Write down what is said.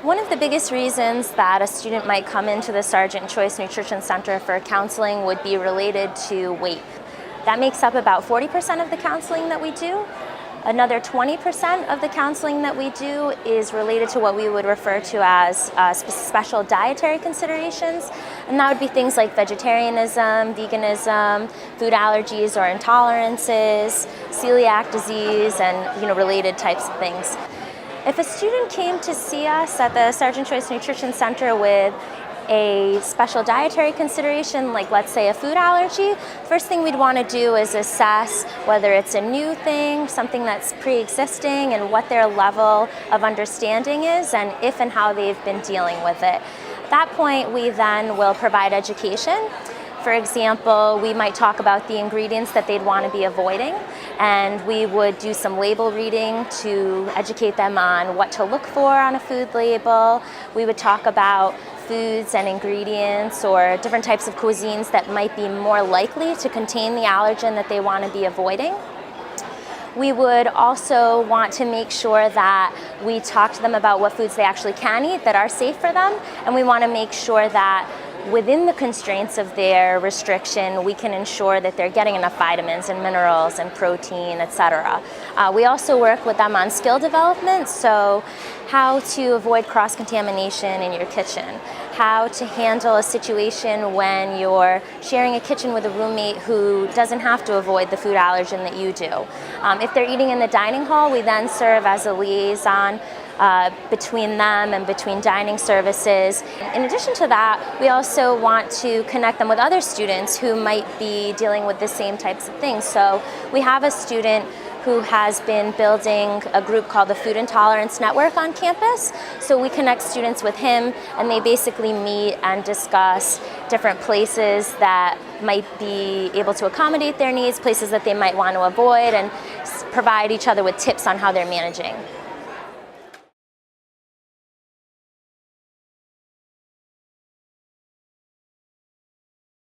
One of the biggest reasons that a student might come into the Sargent Choice Nutrition Center for counseling would be related to weight. That makes up about 40% of the counseling that we do. Another 20% of the counseling that we do is related to what we would refer to as special dietary considerations, and that would be things like vegetarianism, veganism, food allergies or intolerances, celiac disease, and related types of things. If a student came to see us at the Sargent Choice Nutrition Center with a special dietary consideration, like let's say a food allergy, first thing we'd want to do is assess whether it's a new thing, something that's pre-existing, and what their level of understanding is, and if and how they've been dealing with it. At that point, we then will provide education. For example, we might talk about the ingredients that they'd want to be avoiding, and we would do some label reading to educate them on what to look for on a food label. We would talk about foods and ingredients or different types of cuisines that might be more likely to contain the allergen that they want to be avoiding. We would also want to make sure that we talk to them about what foods they actually can eat that are safe for them, and we want to make sure that within the constraints of their restriction, we can ensure that they're getting enough vitamins and minerals and protein, etc. We also work with them on skill development, so how to avoid cross-contamination in your kitchen, how to handle a situation when you're sharing a kitchen with a roommate who doesn't have to avoid the food allergen that you do. If they're eating in the dining hall, we then serve as a liaison between them and between dining services. In addition to that, we also want to connect them with other students who might be dealing with the same types of things. So we have a student who has been building a group called the Food Intolerance Network on campus. So we connect students with him, and they basically meet and discuss different places that might be able to accommodate their needs, places that they might want to avoid, and provide each other with tips on how they're managing.